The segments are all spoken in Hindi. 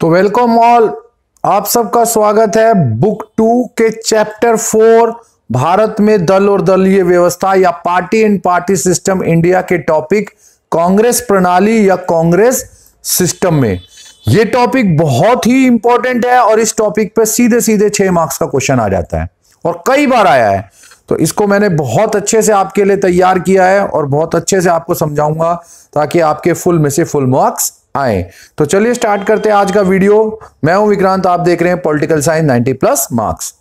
तो वेलकम ऑल, आप सबका स्वागत है बुक 2 के चैप्टर 4 भारत में दल और दलीय व्यवस्था या party and party system India के टॉपिक कांग्रेस प्रणाली या कांग्रेस सिस्टम में। यह टॉपिक बहुत ही इंपॉर्टेंट है और इस टॉपिक पे सीधे सीधे 6 मार्क्स का क्वेश्चन आ जाता है और कई बार आया है। तो इसको मैंने बहुत अच्छे से आपके लिए तैयार किया है और बहुत अच्छे से आपको समझाऊंगा ताकि आपके फुल में से फुल मार्क्स आए। तो चलिए स्टार्ट करते हैं आज का वीडियो। मैं हूं विक्रांत, आप देख रहे हैं पॉलिटिकल साइंस 90+ मार्क्स।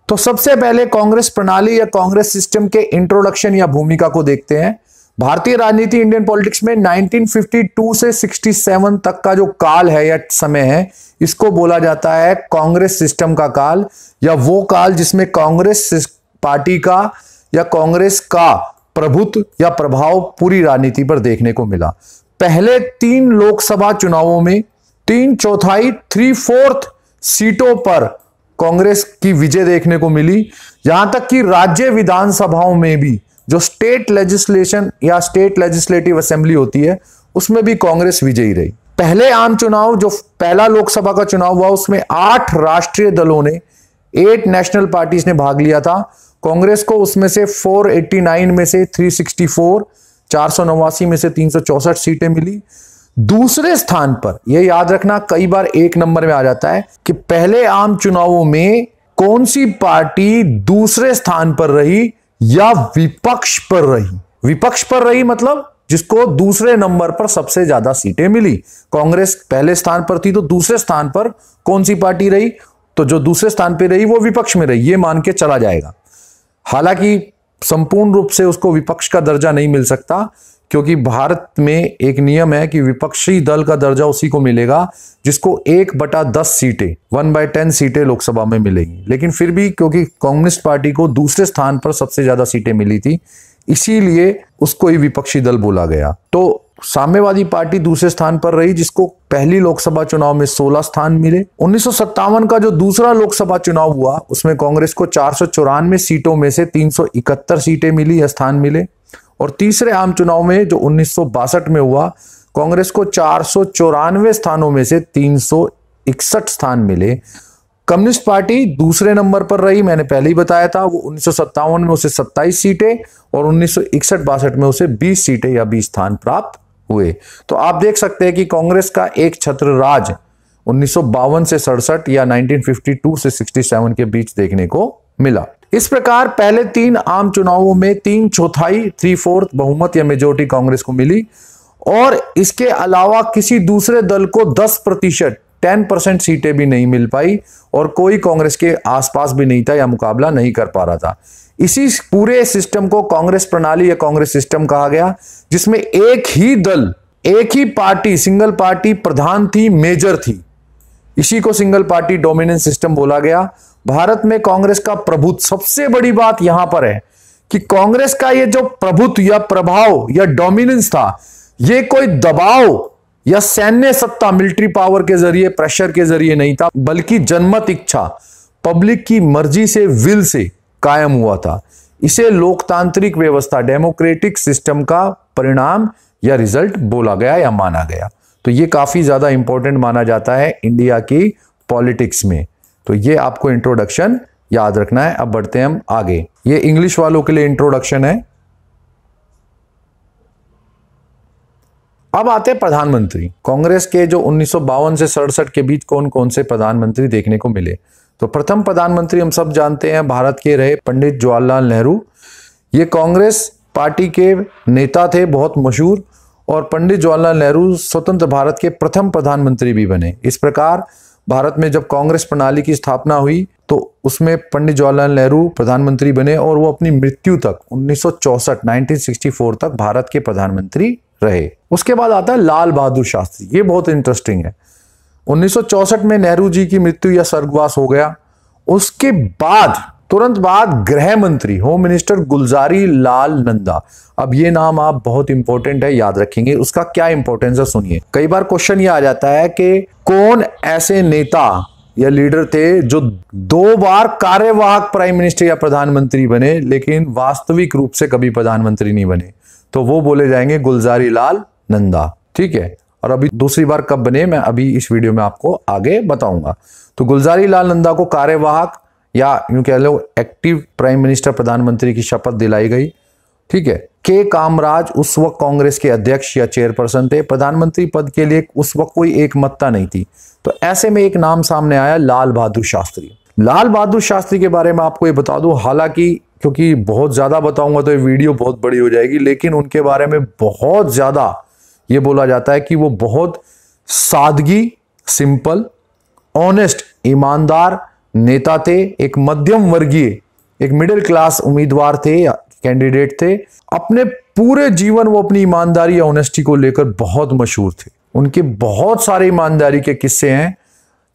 तो सबसे पहले कांग्रेस प्रणाली या कांग्रेस सिस्टम के इंट्रोडक्शन या भूमिका को देखते हैं। भारतीय राजनीति इंडियन पॉलिटिक्स में 1952 से 67 तक का जो काल है या समय है, इसको बोला जाता है कांग्रेस सिस्टम का काल या वो काल जिसमें कांग्रेस पार्टी का या कांग्रेस का प्रभुत्व या प्रभाव पूरी राजनीति पर देखने को मिला। पहले 3 लोकसभा चुनावों में 3/4 सीटों पर कांग्रेस की विजय देखने को मिली। यहां तक कि राज्य विधानसभाओं में भी जो स्टेट लेजिस्लेशन या स्टेट लेजिस्लेटिव असेंबली होती है उसमें भी कांग्रेस विजयी रही। पहले आम चुनाव जो पहला लोकसभा का चुनाव हुआ उसमें 8 राष्ट्रीय दलों ने 8 नेशनल पार्टीज ने भाग लिया था। कांग्रेस को उसमें से 489 में से 364, 489 में से 364 सीटें मिली। दूसरे स्थान पर यह याद रखना, कई बार एक नंबर में आ जाता है कि पहले आम चुनावों में कौन सी पार्टी दूसरे स्थान पर रही या विपक्ष पर रही। विपक्ष पर रही मतलब जिसको दूसरे नंबर पर सबसे ज्यादा सीटें मिली। कांग्रेस पहले स्थान पर थी तो दूसरे स्थान पर कौन सी पार्टी रही, तो जो दूसरे स्थान पर रही वो विपक्ष में रही, ये मान के चला जाएगा। हालांकि संपूर्ण रूप से उसको विपक्ष का दर्जा नहीं मिल सकता क्योंकि भारत में एक नियम है कि विपक्षी दल का दर्जा उसी को मिलेगा जिसको 1/10 सीटें 1/10 सीटें लोकसभा में मिलेगी। लेकिन फिर भी क्योंकि कम्युनिस्ट पार्टी को दूसरे स्थान पर सबसे ज्यादा सीटें मिली थी इसीलिए उसको ही विपक्षी दल बोला गया। तो साम्यवादी पार्टी दूसरे स्थान पर रही जिसको पहली लोकसभा चुनाव में 16 स्थान मिले। 1957 का जो दूसरा लोकसभा चुनाव हुआ उसमें कांग्रेस को 494 सीटों में से 371 सीटें मिली या स्थान मिले। और तीसरे आम चुनाव में जो 1962 में हुआ कांग्रेस को 494 स्थानों में से 361 स्थान मिले। कम्युनिस्ट पार्टी दूसरे नंबर पर रही, मैंने पहले ही बताया था। वो 1957 में उसे 27 सीटें और 1961-62 में उसे 20 सीटें या 20 स्थान प्राप्त हुए। तो आप देख सकते हैं कि कांग्रेस का एक छत्र राज 1952 से 67 या 1952 से 67 के बीच देखने को मिला। इस प्रकार पहले 3 आम चुनावों में 3/4 बहुमत या मेजोरिटी कांग्रेस को मिली और इसके अलावा किसी दूसरे दल को 10% सीटें भी नहीं मिल पाई और कोई कांग्रेस के आसपास भी नहीं था या मुकाबला नहीं कर पा रहा था। इसी पूरे सिस्टम को कांग्रेस प्रणाली या कांग्रेस सिस्टम कहा गया जिसमें एक ही दल, एक ही पार्टी, सिंगल पार्टी प्रधान थी, मेजर थी। इसी को सिंगल पार्टी डोमिनेंस सिस्टम बोला गया। भारत में कांग्रेस का प्रभुत्व, सबसे बड़ी बात यहां पर है कि कांग्रेस का ये जो प्रभुत्व या प्रभाव या डोमिनेंस था, ये कोई दबाव या सैन्य सत्ता, मिलिट्री पावर के जरिए, प्रेशर के जरिए नहीं था, बल्कि जनमत इच्छा, पब्लिक की मर्जी से, विल से कायम हुआ था। इसे लोकतांत्रिक व्यवस्था, डेमोक्रेटिक सिस्टम का परिणाम या रिजल्ट बोला गया या माना गया। तो ये काफी ज्यादा इंपॉर्टेंट माना जाता है इंडिया की पॉलिटिक्स में। तो ये आपको इंट्रोडक्शन याद रखना है। अब बढ़ते हैं हम आगे। ये इंग्लिश वालों के लिए इंट्रोडक्शन है। अब आते हैं प्रधानमंत्री। कांग्रेस के जो 1952 से 67 के बीच कौन कौन से प्रधानमंत्री देखने को मिले। तो प्रथम प्रधानमंत्री हम सब जानते हैं भारत के रहे पंडित जवाहरलाल नेहरू। ये कांग्रेस पार्टी के नेता थे, बहुत मशहूर, और पंडित जवाहरलाल नेहरू स्वतंत्र भारत के प्रथम प्रधानमंत्री भी बने। इस प्रकार भारत में जब कांग्रेस प्रणाली की स्थापना हुई तो उसमें पंडित जवाहरलाल नेहरू प्रधानमंत्री बने और वो अपनी मृत्यु तक 1964 तक भारत के प्रधानमंत्री रहे। उसके बाद आता है लाल बहादुर शास्त्री। ये बहुत इंटरेस्टिंग है। 1964 में नेहरू जी की मृत्यु या स्वर्गवास हो गया। उसके बाद तुरंत बाद गृह मंत्री, होम मिनिस्टर गुलजारी लाल नंदा। अब ये नाम आप बहुत इंपॉर्टेंट है, याद रखेंगे। उसका क्या इंपॉर्टेंस है सुनिए। कई बार क्वेश्चन ये आ जाता है कि कौन ऐसे नेता या लीडर थे जो 2 बार कार्यवाहक प्राइम मिनिस्टर या प्रधानमंत्री बने लेकिन वास्तविक रूप से कभी प्रधानमंत्री नहीं बने। तो वो बोले जाएंगे गुलजारी लाल नंदा। ठीक है, और अभी दूसरी बार कब बने मैं अभी इस वीडियो में आपको आगे बताऊंगा। तो गुलजारी लाल नंदा को कार्यवाहक या यूं कह लो एक्टिव प्राइम मिनिस्टर प्रधानमंत्री की शपथ दिलाई गई। ठीक है, के कामराज उस वक्त कांग्रेस के अध्यक्ष या चेयरपर्सन थे। प्रधानमंत्री पद के लिए उस वक्त कोई एक मत्ता नहीं थी। तो ऐसे में एक नाम सामने आया, लाल बहादुर शास्त्री। लाल बहादुर शास्त्री के बारे में आपको ये बता दूं, हालांकि क्योंकि बहुत ज्यादा बताऊंगा तो ये वीडियो बहुत बड़ी हो जाएगी, लेकिन उनके बारे में बहुत ज्यादा ये बोला जाता है कि वो बहुत सादगी, सिंपल, ऑनेस्ट, ईमानदार नेता थे। एक मध्यम वर्गीय, एक मिडिल क्लास उम्मीदवार थे या कैंडिडेट थे। अपने पूरे जीवन वो अपनी ईमानदारी या ऑनेस्टी को लेकर बहुत मशहूर थे। उनके बहुत सारे ईमानदारी के किस्से हैं।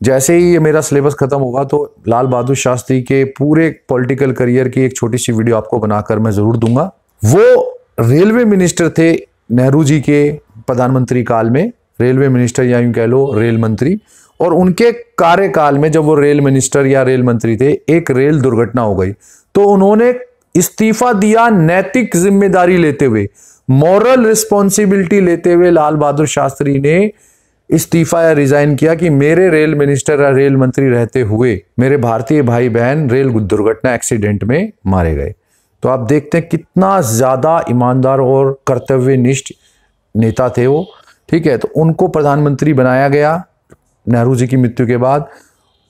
जैसे ही ये मेरा सिलेबस खत्म होगा तो लाल बहादुर शास्त्री के पूरे पॉलिटिकल करियर की एक छोटी सी वीडियो आपको बनाकर मैं जरूर दूंगा। वो रेलवे मिनिस्टर थे नेहरू जी के प्रधानमंत्री काल में, रेलवे मिनिस्टर या यूं कह लो रेल मंत्री। और उनके कार्यकाल में जब वो रेल मिनिस्टर या रेल मंत्री थे, एक रेल दुर्घटना हो गई तो उन्होंने इस्तीफा दिया नैतिक जिम्मेदारी लेते हुए, मॉरल रिस्पॉन्सिबिलिटी लेते हुए लाल बहादुर शास्त्री ने इस्तीफा या रिजाइन किया कि मेरे रेल मिनिस्टर या रेल मंत्री रहते हुए मेरे भारतीय भाई बहन रेल दुर्घटना एक्सीडेंट में मारे गए। तो आप देखते हैं कितना ज्यादा ईमानदार और कर्तव्यनिष्ठ नेता थे वो। ठीक है, तो उनको प्रधानमंत्री बनाया गया नेहरू जी की मृत्यु के बाद।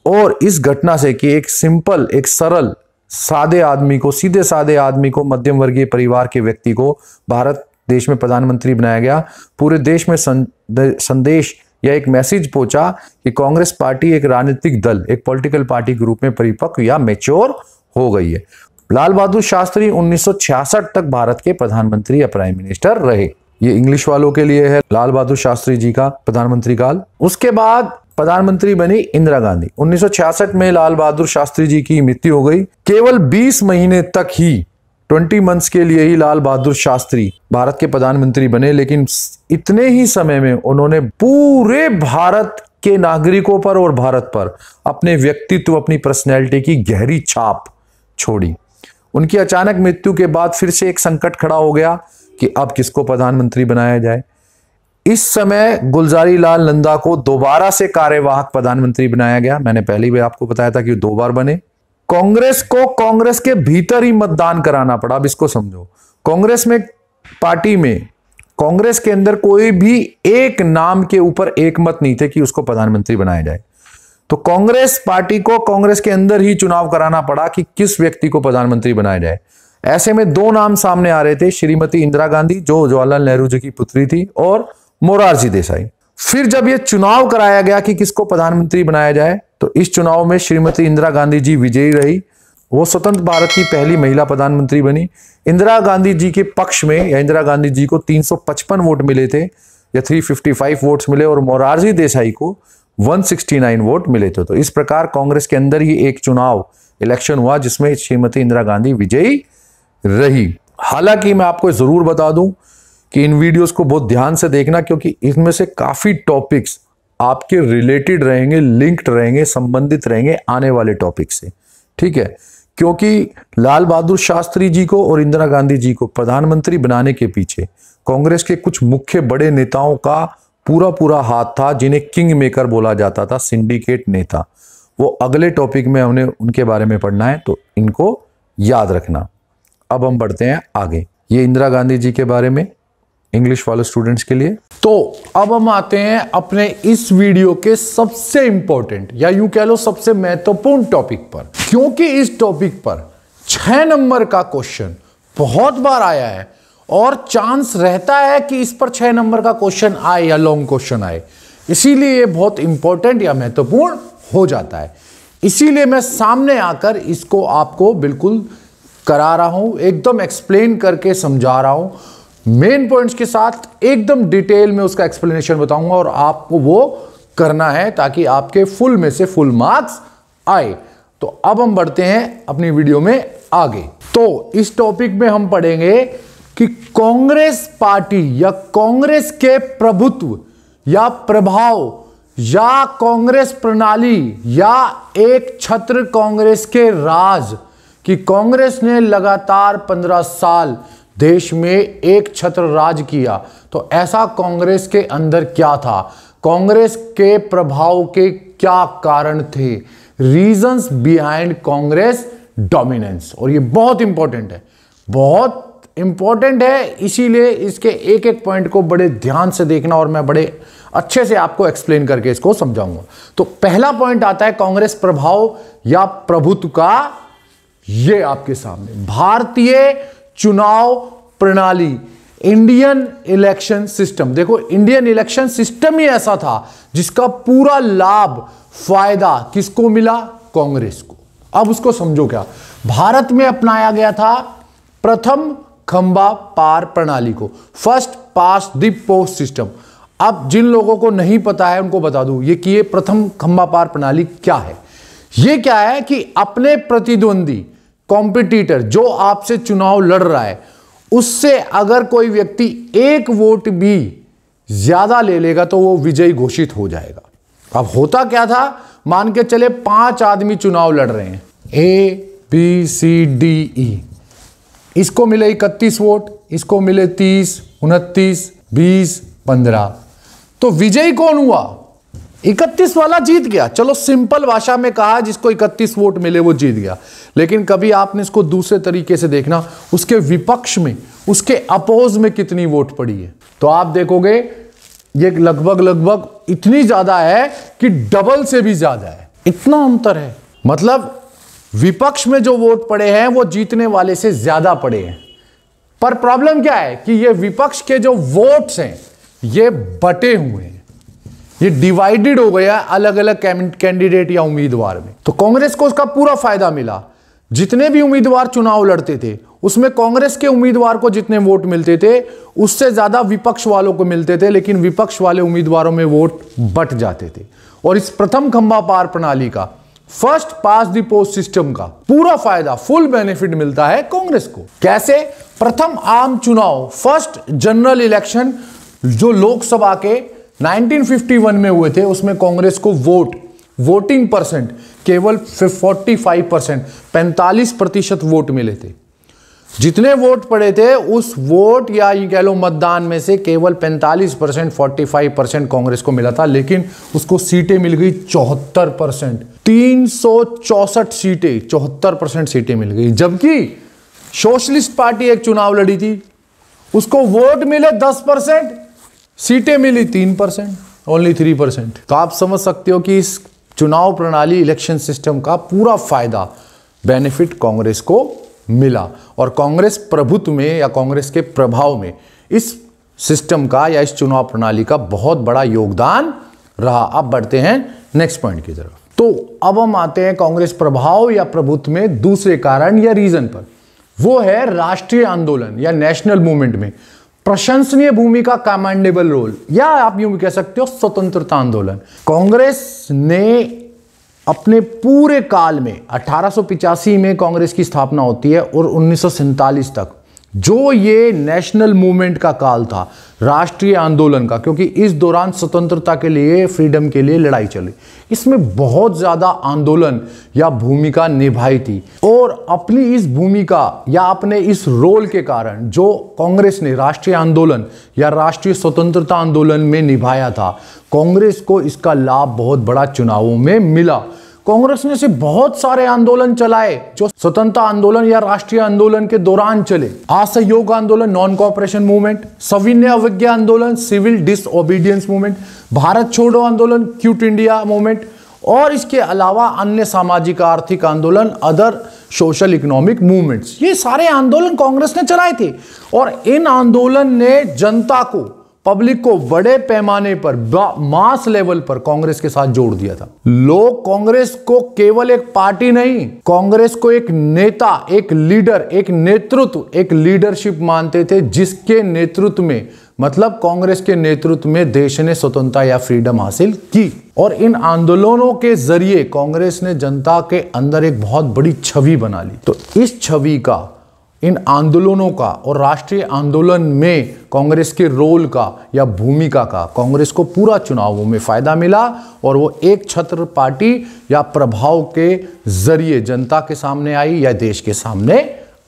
और इस घटना से कि एक सिंपल, एक सरल, सादे आदमी को, सीधे सादे आदमी को, मध्यम वर्गीय परिवार के व्यक्ति को भारत देश में प्रधानमंत्री बनाया गया। पूरे देश में संदेश या एक मैसेज पहुंचा कि कांग्रेस पार्टी एक राजनीतिक दल, एक पॉलिटिकल पार्टी के रूप में परिपक्व या मैच्योर हो गई है। लाल बहादुर शास्त्री 1966 तक भारत के प्रधानमंत्री या प्राइम मिनिस्टर रहे। ये इंग्लिश वालों के लिए है लाल बहादुर शास्त्री जी का प्रधानमंत्री काल। उसके बाद प्रधानमंत्री बनी इंदिरा गांधी। 1966 में लाल बहादुर शास्त्री जी की मृत्यु हो गई। केवल 20 महीने तक ही, 20 मंथ्स के लिए ही लाल बहादुर शास्त्री भारत के प्रधानमंत्री बने, लेकिन इतने ही समय में उन्होंने पूरे भारत के नागरिकों पर और भारत पर अपने व्यक्तित्व, अपनी पर्सनैलिटी की गहरी छाप छोड़ी। उनकी अचानक मृत्यु के बाद फिर से एक संकट खड़ा हो गया कि अब किसको प्रधानमंत्री बनाया जाए। इस समय गुलजारी लाल नंदा को दोबारा से कार्यवाहक प्रधानमंत्री बनाया गया। मैंने पहले भी आपको बताया था कि 2 बार बने। कांग्रेस को कांग्रेस के भीतर ही मतदान कराना पड़ा। अब इसको समझो, कांग्रेस में, पार्टी में, कांग्रेस के अंदर कोई भी एक नाम के ऊपर एक मत नहीं थे कि उसको प्रधानमंत्री बनाया जाए। तो कांग्रेस पार्टी को कांग्रेस के अंदर ही चुनाव कराना पड़ा कि किस व्यक्ति को प्रधानमंत्री बनाया जाए। ऐसे में 2 नाम सामने आ रहे थे, श्रीमती इंदिरा गांधी जो जवाहरलाल नेहरू जी की पुत्री थी, और मोरारजी देसाई। फिर जब यह चुनाव कराया गया कि किसको प्रधानमंत्री बनाया जाए, तो इस चुनाव में श्रीमती इंदिरा गांधी जी विजयी रही। वो स्वतंत्र भारत की पहली महिला प्रधानमंत्री बनी। इंदिरा गांधी जी के पक्ष में या इंदिरा गांधी जी को 355 वोट मिले थे या 355 वोट्स मिले, और मोरारजी देसाई को 169 वोट मिले थे। तो इस प्रकार कांग्रेस के अंदर ही एक चुनाव, इलेक्शन हुआ जिसमें श्रीमती इंदिरा गांधी विजयी रही। हालांकि मैं आपको जरूर बता दूं कि इन वीडियोस को बहुत ध्यान से देखना, क्योंकि इसमें से काफी टॉपिक्स आपके रिलेटेड रहेंगे, लिंक्ड रहेंगे, संबंधित रहेंगे आने वाले टॉपिक से। ठीक है, क्योंकि लाल बहादुर शास्त्री जी को और इंदिरा गांधी जी को प्रधानमंत्री बनाने के पीछे कांग्रेस के कुछ मुख्य बड़े नेताओं का पूरा हाथ था, जिन्हें किंग मेकर बोला जाता था, सिंडिकेट नेता। वो अगले टॉपिक में हमने उनके बारे में पढ़ना है, तो इनको याद रखना। अब हम बढ़ते हैं आगे। ये इंदिरा गांधी जी के बारे में इंग्लिश वाले स्टूडेंट्स के लिए। तो अब हम आते हैं अपने इस वीडियो के सबसे इंपॉर्टेंट या यूं कह लो सबसे महत्वपूर्ण टॉपिक पर, क्योंकि इस टॉपिक पर 6 नंबर का क्वेश्चन बहुत बार आया है और चांस रहता है कि इस पर 6 नंबर का क्वेश्चन आए या लॉन्ग क्वेश्चन आए। इसीलिए ये बहुत इंपॉर्टेंट या महत्वपूर्ण हो जाता है। इसीलिए मैं सामने आकर इसको आपको बिल्कुल करा रहा हूं, एकदम एक्सप्लेन करके समझा रहा हूं, मेन पॉइंट्स के साथ एकदम डिटेल में उसका एक्सप्लेनेशन बताऊंगा, और आपको वो करना है ताकि आपके फुल में से फुल मार्क्स आए। तो अब हम बढ़ते हैं अपनी वीडियो में आगे। तो इस टॉपिक में हम पढ़ेंगे कि कांग्रेस पार्टी या कांग्रेस के प्रभुत्व या प्रभाव या कांग्रेस प्रणाली या एक छत्र कांग्रेस के राज कि कांग्रेस ने लगातार 15 साल देश में एक छत्र राज किया। तो ऐसा कांग्रेस के अंदर क्या था, कांग्रेस के प्रभाव के क्या कारण थे, रीजंस बिहाइंड कांग्रेस डोमिनेंस। और ये बहुत इंपॉर्टेंट है, बहुत इंपॉर्टेंट है, इसीलिए इसके एक एक पॉइंट को बड़े ध्यान से देखना और मैं बड़े अच्छे से आपको एक्सप्लेन करके इसको समझाऊंगा। तो पहला पॉइंट आता है कांग्रेस प्रभाव या प्रभुत्व का। ये आपके सामने भारतीय चुनाव प्रणाली, इंडियन इलेक्शन सिस्टम। देखो, इंडियन इलेक्शन सिस्टम ही ऐसा था जिसका पूरा लाभ फायदा किसको मिला, कांग्रेस को। अब उसको समझो क्या, भारत में अपनाया गया था प्रथम खंबा पार प्रणाली को, first pass the post system. अब जिन लोगों को नहीं पता है उनको बता दूं ये कि ये प्रथम खंबा पार प्रणाली क्या है। ये क्या है कि अपने प्रतिद्वंदी, कॉम्पिटिटर जो आपसे चुनाव लड़ रहा है, उससे अगर कोई व्यक्ति एक वोट भी ज्यादा ले लेगा तो वो विजयी घोषित हो जाएगा। अब होता क्या था, मान के चले 5 आदमी चुनाव लड़ रहे हैं, ABCDE, इसको मिले 31 वोट, इसको मिले 30, 29, 20, 15, तो विजयी कौन हुआ, 31 वाला जीत गया। चलो सिंपल भाषा में कहा, जिसको 31 वोट मिले वो जीत गया। लेकिन कभी आपने इसको दूसरे तरीके से देखना, उसके विपक्ष में, उसके अपोज में कितनी वोट पड़ी है, तो आप देखोगे ये लगभग इतनी ज्यादा है कि डबल से भी ज्यादा है, इतना अंतर है। मतलब विपक्ष में जो वोट पड़े हैं वो जीतने वाले से ज्यादा पड़े हैं। पर प्रॉब्लम क्या है कि ये विपक्ष के जो वोट्स हैं ये बटे हुए हैं, ये डिवाइडेड हो गया अलग अलग कैंडिडेट या उम्मीदवार में। तो कांग्रेस को उसका पूरा फायदा मिला। जितने भी उम्मीदवार चुनाव लड़ते थे उसमें कांग्रेस के उम्मीदवार को जितने वोट मिलते थे उससे ज्यादा विपक्ष वालों को मिलते थे, लेकिन विपक्ष वाले उम्मीदवारों में वोट बट जाते थे। और इस प्रथम खंबा पार प्रणाली का, first pass the post system का पूरा फायदा, फुल बेनिफिट मिलता है कांग्रेस को। कैसे? प्रथम आम चुनाव, फर्स्ट जनरल इलेक्शन जो लोकसभा के 1951 में हुए थे, उसमें कांग्रेस को वोटिंग परसेंट केवल 45%, 45% वोट मिले थे। जितने वोट पड़े थे उस वोट या ये कह लो मतदान में से केवल 45%, 45% कांग्रेस को मिला था, लेकिन उसको सीटें मिल गई 74%, 364 सीटें, 74% सीटें मिल गई। जबकि सोशलिस्ट पार्टी एक चुनाव लड़ी थी, उसको वोट मिले 10%, सीटें मिली 3%, ओनली 3%। तो आप समझ सकते हो कि इस चुनाव प्रणाली, इलेक्शन सिस्टम का पूरा फायदा, बेनिफिट कांग्रेस को मिला। और कांग्रेस प्रभुत्व में या कांग्रेस के प्रभाव में इस सिस्टम का या इस चुनाव प्रणाली का बहुत बड़ा योगदान रहा। अब बढ़ते हैं नेक्स्ट पॉइंट की तरफ। तो अब हम आते हैं कांग्रेस प्रभाव या प्रभुत्व में दूसरे कारण या रीजन पर। वो है राष्ट्रीय आंदोलन या नेशनल मूवमेंट में प्रशंसनीय भूमिका, कमेंडेबल रोल, या आप यूं भी कह सकते हो स्वतंत्रता आंदोलन। कांग्रेस ने अपने पूरे काल में 1885 में कांग्रेस की स्थापना होती है और 1947 तक जो ये नेशनल मूवमेंट का काल था, राष्ट्रीय आंदोलन का, क्योंकि इस दौरान स्वतंत्रता के लिए, फ्रीडम के लिए लड़ाई चली, इसमें बहुत ज्यादा आंदोलन या भूमिका निभाई थी। और अपनी इस भूमिका या अपने इस रोल के कारण जो कांग्रेस ने राष्ट्रीय आंदोलन या राष्ट्रीय स्वतंत्रता आंदोलन में निभाया था, कांग्रेस को इसका लाभ बहुत बड़ा चुनावों में मिला। कांग्रेस ने से बहुत सारे आंदोलन चलाए जो स्वतंत्रता आंदोलन या राष्ट्रीय आंदोलन के दौरान चले। असहयोग आंदोलन, नॉन कोऑपरेशन मूवमेंट, सविनय अवज्ञा आंदोलन, सिविल डिसओबीडियंस मूवमेंट, भारत छोड़ो आंदोलन, क्विट इंडिया मूवमेंट, और इसके अलावा अन्य सामाजिक आर्थिक आंदोलन, अदर सोशल इकोनॉमिक मूवमेंट्स। ये सारे आंदोलन कांग्रेस ने चलाए थे और इन आंदोलन ने जनता को, पब्लिक को बड़े पैमाने पर, मास लेवल पर कांग्रेस के साथ जोड़ दिया था। लोग कांग्रेस को केवल एक पार्टी नहीं, कांग्रेस को एक नेता, एक लीडर, एक नेतृत्व, एक लीडरशिप मानते थे, जिसके नेतृत्व में, मतलब कांग्रेस के नेतृत्व में देश ने स्वतंत्रता या फ्रीडम हासिल की। और इन आंदोलनों के जरिए कांग्रेस ने जनता के अंदर एक बहुत बड़ी छवि बना ली। तो इस छवि का, इन आंदोलनों का और राष्ट्रीय आंदोलन में कांग्रेस के रोल का या भूमिका का कांग्रेस को पूरा चुनावों में फायदा मिला और वो एक छत्र पार्टी या प्रभाव के जरिए जनता के सामने आई या देश के सामने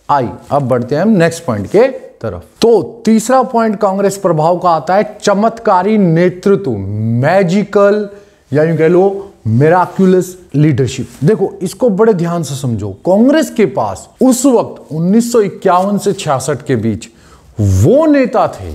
आई। अब बढ़ते हैं हम नेक्स्ट पॉइंट के तरफ। तो तीसरा पॉइंट कांग्रेस प्रभाव का आता है चमत्कारी नेतृत्व, मैजिकल या यूं कह लो मिराक्युलस लीडरशिप। देखो इसको बड़े ध्यान से समझो। कांग्रेस के पास उस वक्त 1951 से 66 के बीच वो नेता थे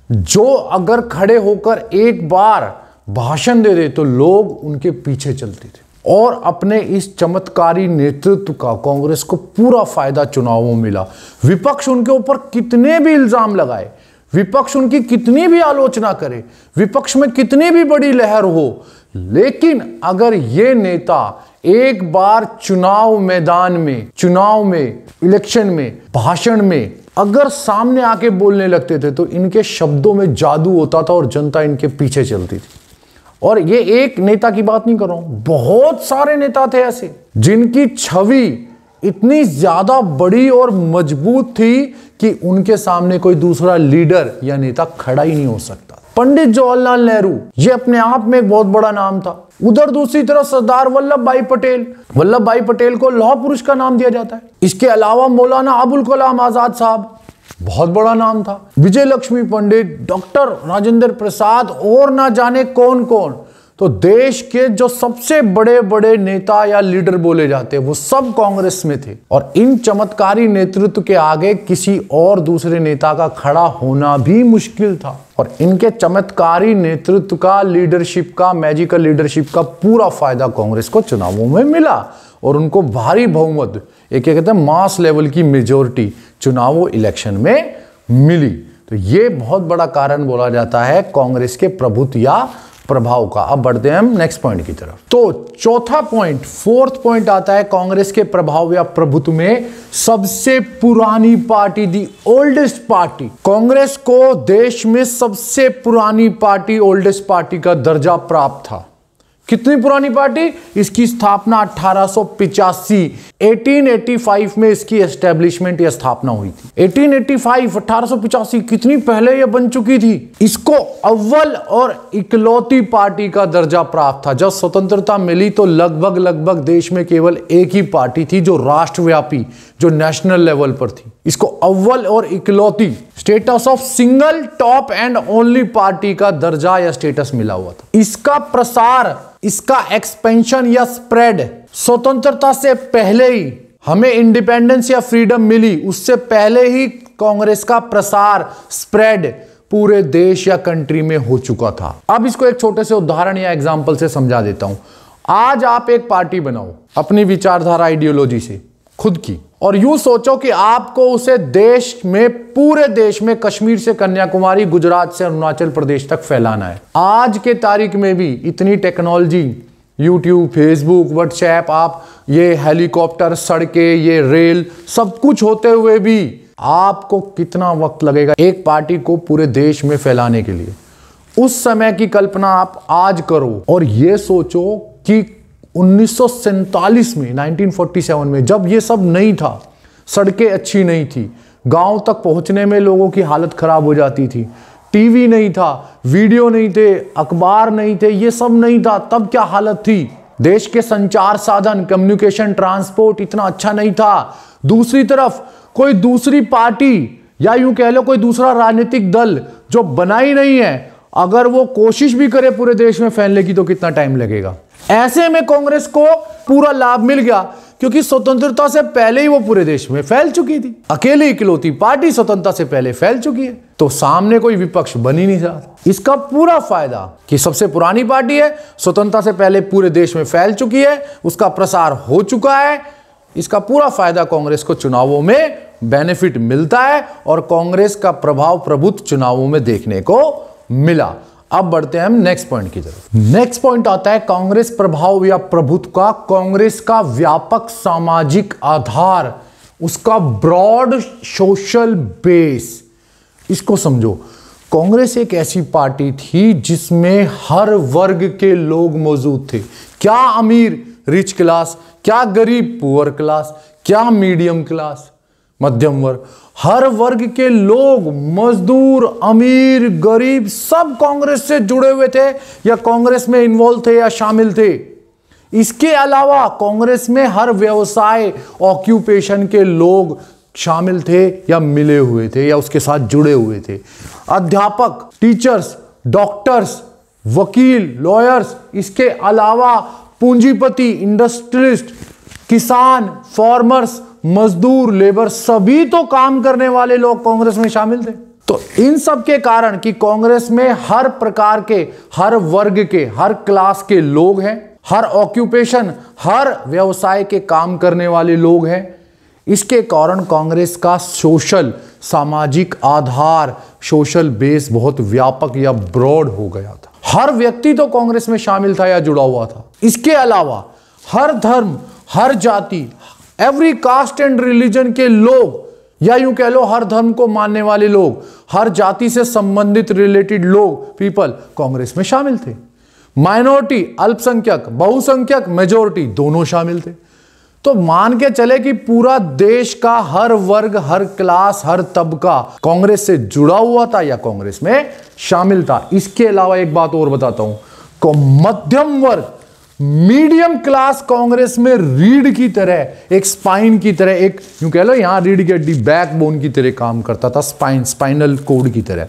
जो अगर खड़े होकर एक बार भाषण दे दे तो लोग उनके पीछे चलते थे, और अपने इस चमत्कारी नेतृत्व का कांग्रेस को पूरा फायदा चुनावों में मिला। विपक्ष उनके ऊपर कितने भी इल्जाम लगाए, विपक्ष उनकी कितनी भी आलोचना करे, विपक्ष में कितनी भी बड़ी लहर हो, लेकिन अगर ये नेता एक बार चुनाव मैदान में, चुनाव में, इलेक्शन में, भाषण में अगर सामने आके बोलने लगते थे तो इनके शब्दों में जादू होता था और जनता इनके पीछे चलती थी। और ये एक नेता की बात नहीं कर रहा हूं, बहुत सारे नेता थे ऐसे जिनकी छवि इतनी ज्यादा बड़ी और मजबूत थी कि उनके सामने कोई दूसरा लीडर या नेता खड़ा ही नहीं हो सकता। पंडित जवाहरलाल नेहरू ये अपने आप में एक बहुत बड़ा नाम था। उधर दूसरी तरफ सरदार वल्लभ भाई पटेल को लौह पुरुष का नाम दिया जाता है। इसके अलावा मौलाना अबुल कलाम आजाद साहब बहुत बड़ा नाम था। विजय लक्ष्मी पंडित, डॉक्टर राजेंद्र प्रसाद और ना जाने कौन कौन। तो देश के जो सबसे बड़े बड़े नेता या लीडर बोले जाते हैं वो सब कांग्रेस में थे, और इन चमत्कारी नेतृत्व के आगे किसी और दूसरे नेता का खड़ा होना भी मुश्किल था। और इनके चमत्कारी नेतृत्व का, लीडरशिप का, मैजिकल लीडरशिप का पूरा फायदा कांग्रेस को चुनावों में मिला और उनको भारी बहुमत, एक कहते हैं मास लेवल की मेजॉरिटी चुनावों इलेक्शन में मिली। तो ये बहुत बड़ा कारण बोला जाता है कांग्रेस के प्रभुत्व या प्रभाव का। अब बढ़ते हैं हम नेक्स्ट पॉइंट की तरफ। तो चौथा पॉइंट, फोर्थ पॉइंट आता है कांग्रेस के प्रभाव या प्रभुत्व में सबसे पुरानी पार्टी, दी ओल्डेस्ट पार्टी। कांग्रेस को देश में सबसे पुरानी पार्टी, ओल्डेस्ट पार्टी का दर्जा प्राप्त था। कितनी पुरानी पार्टी? इसकी स्थापना 1885 1885 में इसकी एस्टेब्लिशमेंट या स्थापना हुई थी। 1885 कितनी पहले यह बन चुकी थी। इसको अव्वल और इकलौती पार्टी का दर्जा प्राप्त था। जब स्वतंत्रता मिली तो लगभग देश में केवल एक ही पार्टी थी जो राष्ट्रव्यापी, जो नेशनल लेवल पर थी। इसको अव्वल और इकलौती, status of single top and only party का दर्जा या स्टेटस मिला हुआ था। इसका प्रसार, इसका एक्सपेंशन या स्प्रेड स्वतंत्रता से पहले ही, हमें इंडिपेंडेंस या फ्रीडम मिली उससे पहले ही कांग्रेस का प्रसार, स्प्रेड पूरे देश या कंट्री में हो चुका था। अब इसको एक छोटे से उदाहरण या एग्जांपल से समझा देता हूं। आज आप एक पार्टी बनाओ अपनी विचारधारा, आइडियोलॉजी से खुद की, और यूं सोचो कि आपको उसे देश में, पूरे देश में, कश्मीर से कन्याकुमारी, गुजरात से अरुणाचल प्रदेश तक फैलाना है। आज के तारीख में भी इतनी टेक्नोलॉजी, यूट्यूब, फेसबुक, व्हाट्सएप, आप ये हेलीकॉप्टर, सड़कें, ये रेल, सब कुछ होते हुए भी आपको कितना वक्त लगेगा एक पार्टी को पूरे देश में फैलाने के लिए। उस समय की कल्पना आप आज करो और ये सोचो कि 1947 में, 1947 में जब ये सब नहीं था, सड़कें अच्छी नहीं थी, गांव तक पहुंचने में लोगों की हालत खराब हो जाती थी, टीवी नहीं था, वीडियो नहीं थे, अखबार नहीं थे, ये सब नहीं था, तब क्या हालत थी। देश के संचार साधन, कम्युनिकेशन, ट्रांसपोर्ट इतना अच्छा नहीं था। दूसरी तरफ कोई दूसरी पार्टी या यूं कह लो कोई दूसरा राजनीतिक दल जो बना ही नहीं है, अगर वो कोशिश भी करे पूरे देश में फैलने की तो कितना टाइम लगेगा। ऐसे में कांग्रेस को पूरा लाभ मिल गया क्योंकि स्वतंत्रता से पहले ही वो पूरे देश में फैल चुकी थी। अकेली इकलौती पार्टी स्वतंत्रता से पहले फैल चुकी है, तो सामने कोई विपक्ष बन ही नहीं सकता। इसका पूरा फायदा कि सबसे पुरानी पार्टी है, स्वतंत्रता से पहले पूरे देश में फैल चुकी है, उसका प्रसार हो चुका है, इसका पूरा फायदा कांग्रेस को चुनावों में बेनिफिट मिलता है और कांग्रेस का प्रभाव, प्रभुत्व चुनावों में देखने को मिला। अब बढ़ते हैं हम नेक्स्ट पॉइंट की तरफ। नेक्स्ट पॉइंट आता है कांग्रेस प्रभाव या प्रभुत्व का, कांग्रेस का व्यापक सामाजिक आधार, उसका ब्रॉड सोशल बेस। इसको समझो, कांग्रेस एक ऐसी पार्टी थी जिसमें हर वर्ग के लोग मौजूद थे। क्या अमीर, रिच क्लास, क्या गरीब, पुअर क्लास, क्या मीडियम क्लास, मध्यम वर्ग, हर वर्ग के लोग, मजदूर, अमीर, गरीब, सब कांग्रेस से जुड़े हुए थे या कांग्रेस में इन्वॉल्व थे या शामिल थे। इसके अलावा कांग्रेस में हर व्यवसाय, ऑक्यूपेशन के लोग शामिल थे या मिले हुए थे या उसके साथ जुड़े हुए थे। अध्यापक, टीचर्स, डॉक्टर्स, वकील, लॉयर्स, इसके अलावा पूंजीपति, इंडस्ट्रियलिस्ट, किसान, फार्मर्स, मजदूर, लेबर, सभी तो काम करने वाले लोग कांग्रेस में शामिल थे। तो इन सब के कारण कि कांग्रेस में हर प्रकार के, हर वर्ग के, हर क्लास के लोग हैं, हर ऑक्यूपेशन, हर व्यवसाय के काम करने वाले लोग हैं। इसके कारण कांग्रेस का सोशल, सामाजिक आधार, सोशल बेस बहुत व्यापक या ब्रॉड हो गया था। हर व्यक्ति तो कांग्रेस में शामिल था या जुड़ा हुआ था। इसके अलावा हर धर्म, हर जाति, एवरी कास्ट एंड रिलीजन के लोग, या यूं कह लो हर धर्म को मानने वाले लोग, हर जाति से संबंधित रिलेटेड लोग, पीपल कांग्रेस में शामिल थे। माइनॉरिटी, अल्पसंख्यक, बहुसंख्यक, मेजॉरिटी दोनों शामिल थे। तो मान के चले कि पूरा देश का हर वर्ग, हर क्लास, हर तबका कांग्रेस से जुड़ा हुआ था या कांग्रेस में शामिल था। इसके अलावा एक बात और बताता हूं, मध्यम वर्ग, मीडियम क्लास कांग्रेस में रीढ़ की तरह, एक स्पाइन की तरह, एक यूं कह लो यहां रीढ़ की हड्डी, बैकबोन की तरह काम करता था, स्पाइनल कोड की तरह।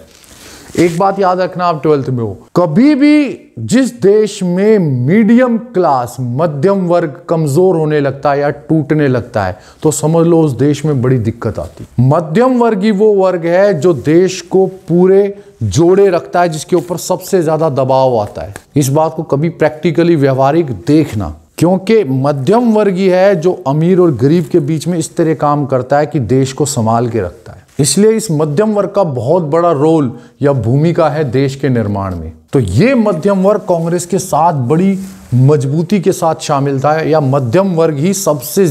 एक बात याद रखना, आप 12th में हो, कभी भी जिस देश में मीडियम क्लास, मध्यम वर्ग कमजोर होने लगता है या टूटने लगता है तो समझ लो उस देश में बड़ी दिक्कत आती। मध्यम वर्ग ही वो वर्ग है जो देश को पूरे जोड़े रखता है, जिसके ऊपर सबसे ज्यादा दबाव आता है। इस बात को कभी प्रैक्टिकली व्यवहारिक देखना, क्योंकि मध्यम वर्ग ही है जो अमीर और गरीब के बीच में इस तरह काम करता है कि देश को संभाल के रखता है। इसलिए इस मध्यम वर्ग का बहुत बड़ा रोल या भूमिका है देश के निर्माण में। तो ये मध्यम वर्ग कांग्रेस के साथ बड़ी मजबूती के साथ शामिल था, या मध्यम वर्ग ही सबसे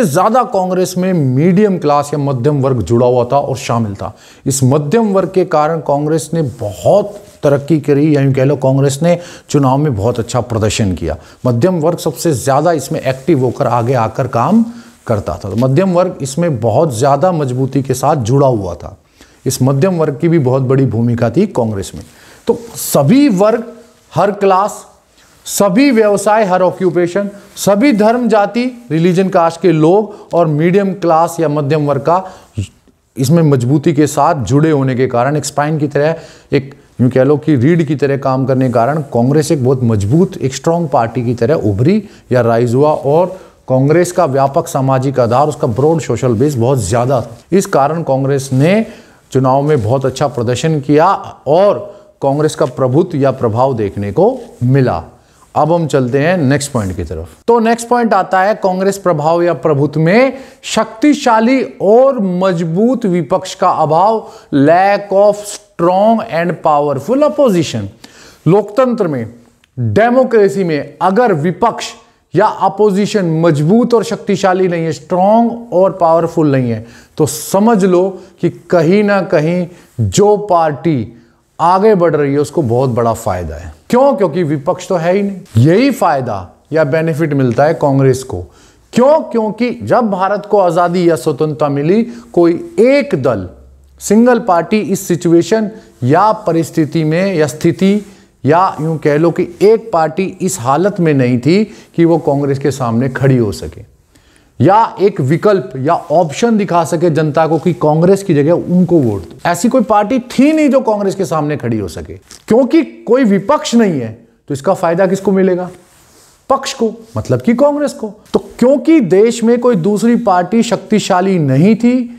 ज्यादा कांग्रेस में मीडियम क्लास या मध्यम वर्ग जुड़ा हुआ था और शामिल था। इस मध्यम वर्ग के कारण कांग्रेस ने बहुत तरक्की करी, या यूं कह लो कांग्रेस ने चुनाव में बहुत अच्छा प्रदर्शन किया। मध्यम वर्ग सबसे ज्यादा इसमें एक्टिव होकर आगे आकर काम करता था। तो मध्यम वर्ग इसमें बहुत ज्यादा मजबूती के साथ जुड़ा हुआ था। इस मध्यम वर्ग की भी बहुत बड़ी भूमिका थी कांग्रेस में। तो सभी वर्ग, हर क्लास, सभी व्यवसाय, हर ऑक्यूपेशन, सभी धर्म, जाति, रिलीजन, कास्ट के लोग और मीडियम क्लास या मध्यम वर्ग का इसमें मजबूती के साथ जुड़े होने के कारण, एक स्पाइन की तरह, एक यूं कह लो कि रीढ़ की तरह काम करने के कारण कांग्रेस एक बहुत मजबूत, एक स्ट्रॉन्ग पार्टी की तरह उभरी या राइज हुआ, और कांग्रेस का व्यापक सामाजिक आधार, उसका ब्रॉड सोशल बेस बहुत ज्यादा था। इस कारण कांग्रेस ने चुनाव में बहुत अच्छा प्रदर्शन किया और कांग्रेस का प्रभुत्व या प्रभाव देखने को मिला। अब हम चलते हैं नेक्स्ट पॉइंट की तरफ। तो नेक्स्ट पॉइंट आता है कांग्रेस प्रभाव या प्रभुत्व में शक्तिशाली और मजबूत विपक्ष का अभाव, lack of strong and powerful opposition. लोकतंत्र में, डेमोक्रेसी में अगर विपक्ष या अपोजिशन मजबूत और शक्तिशाली नहीं है, स्ट्रॉन्ग और पावरफुल नहीं है, तो समझ लो कि कहीं ना कहीं जो पार्टी आगे बढ़ रही है उसको बहुत बड़ा फायदा है। क्यों? क्योंकि विपक्ष तो है ही नहीं। यही फायदा या बेनिफिट मिलता है कांग्रेस को। क्यों? क्योंकि जब भारत को आजादी या स्वतंत्रता मिली, कोई एक दल, सिंगल पार्टी इस सिचुएशन या परिस्थिति में या स्थिति, या यूं कह लो कि एक पार्टी इस हालत में नहीं थी कि वो कांग्रेस के सामने खड़ी हो सके या एक विकल्प या ऑप्शन दिखा सके जनता को कि कांग्रेस की जगह उनको वोट दो। ऐसी कोई पार्टी थी नहीं जो कांग्रेस के सामने खड़ी हो सके। क्योंकि कोई विपक्ष नहीं है तो इसका फायदा किसको मिलेगा? पक्ष को, मतलब कि कांग्रेस को। तो क्योंकि देश में कोई दूसरी पार्टी शक्तिशाली नहीं थी,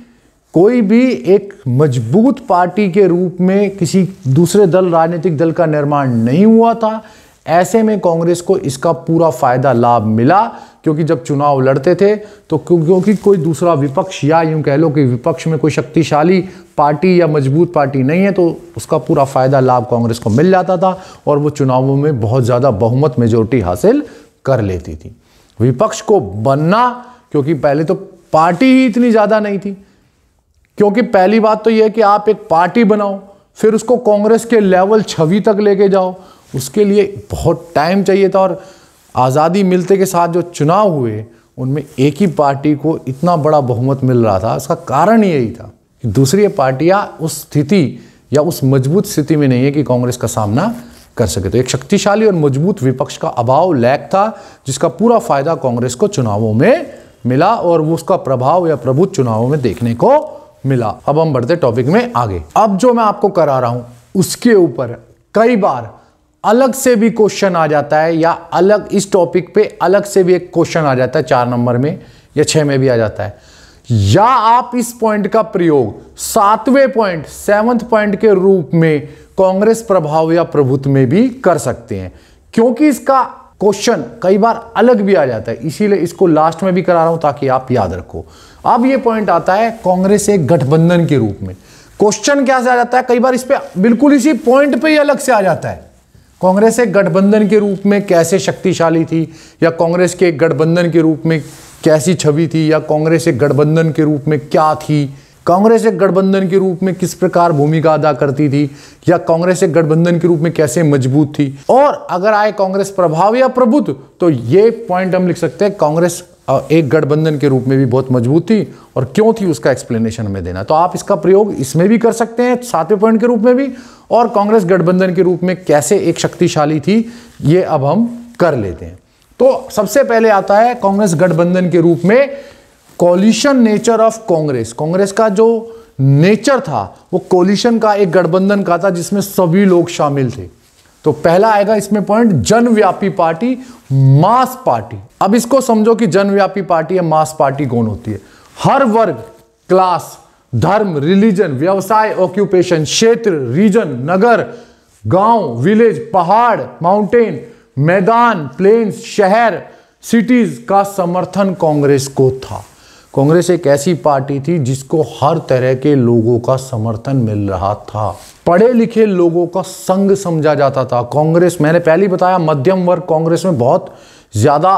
कोई भी एक मजबूत पार्टी के रूप में किसी दूसरे दल, राजनीतिक दल का निर्माण नहीं हुआ था, ऐसे में कांग्रेस को इसका पूरा फायदा, लाभ मिला। क्योंकि जब चुनाव लड़ते थे तो क्योंकि कोई दूसरा विपक्ष या यूं कह लो कि विपक्ष में कोई शक्तिशाली पार्टी या मजबूत पार्टी नहीं है, तो उसका पूरा फायदा, लाभ कांग्रेस को मिल जाता था और वो चुनावों में बहुत ज्यादा बहुमत, मेजोरिटी हासिल कर लेती थी। विपक्ष को बनना, क्योंकि पहले तो पार्टी ही इतनी ज्यादा नहीं थी। क्योंकि पहली बात तो यह है कि आप एक पार्टी बनाओ, फिर उसको कांग्रेस के लेवल 6वीं तक लेके जाओ, उसके लिए बहुत टाइम चाहिए था। और आज़ादी मिलते के साथ जो चुनाव हुए उनमें एक ही पार्टी को इतना बड़ा बहुमत मिल रहा था। इसका कारण यही था कि दूसरी पार्टियां उस स्थिति या उस मजबूत स्थिति में नहीं है कि कांग्रेस का सामना कर सके। तो एक शक्तिशाली और मजबूत विपक्ष का अभाव, लैक था, जिसका पूरा फायदा कांग्रेस को चुनावों में मिला और वो उसका प्रभाव या प्रभुत्व चुनावों में देखने को मिला। अब हम बढ़ते टॉपिक में आगे। अब जो मैं आपको करा रहा हूं उसके ऊपर कई बार अलग से भी क्वेश्चन आ जाता है, या अलग इस टॉपिक पे अलग से भी एक क्वेश्चन आ जाता है 4 नंबर में या 6 में भी आ जाता है, या आप इस पॉइंट का प्रयोग 7वें पॉइंट 7th पॉइंट के रूप में कांग्रेस प्रभाव या प्रभुत्व में भी कर सकते हैं, क्योंकि इसका क्वेश्चन कई बार अलग भी आ जाता है, इसीलिए इसको लास्ट में भी करा रहा हूं ताकि आप याद रखो। अब ये पॉइंट आता है कांग्रेस एक गठबंधन के रूप में। क्वेश्चन क्या से आ जाता है, कई बार इस पे बिल्कुल इसी पॉइंट पे ही अलग से आ जाता है। कांग्रेस एक गठबंधन के रूप में कैसे शक्तिशाली थी, या कांग्रेस के गठबंधन के रूप में कैसी छवि थी, या कांग्रेस एक गठबंधन के रूप में क्या थी, कांग्रेस एक गठबंधन के रूप में किस प्रकार भूमिका अदा करती थी, या कांग्रेस एक गठबंधन के रूप में कैसे मजबूत थी। और अगर आए कांग्रेस प्रभाव या प्रभुत्व, तो ये पॉइंट हम लिख सकते हैं कांग्रेस एक गठबंधन के रूप में भी बहुत मजबूत थी, और क्यों थी उसका एक्सप्लेनेशन हमें देना। तो आप इसका प्रयोग इसमें भी कर सकते हैं 7वें पॉइंट के रूप में भी, और कांग्रेस गठबंधन के रूप में कैसे एक शक्तिशाली थी ये अब हम कर लेते हैं। तो सबसे पहले आता है कांग्रेस गठबंधन के रूप में coalition nature of Congress. Congress का जो नेचर था वो कोलिशन का, एक गठबंधन का था जिसमें सभी लोग शामिल थे। तो पहला आएगा इसमें पॉइंट जनव्यापी पार्टी, मास पार्टी। अब इसको समझो कि जनव्यापी पार्टी या मास पार्टी कौन होती है। हर वर्ग, क्लास, धर्म, रिलीजन, व्यवसाय, ऑक्यूपेशन, क्षेत्र, रीजन, नगर, गांव, विलेज, पहाड़, माउंटेन, मैदान, प्लेन्स, शहर, सिटीज का समर्थन कांग्रेस को था। कांग्रेस एक ऐसी पार्टी थी जिसको हर तरह के लोगों का समर्थन मिल रहा था। पढ़े लिखे लोगों का संघ समझा जाता था कांग्रेस। मैंने पहले ही बताया मध्यम वर्ग कांग्रेस में बहुत ज्यादा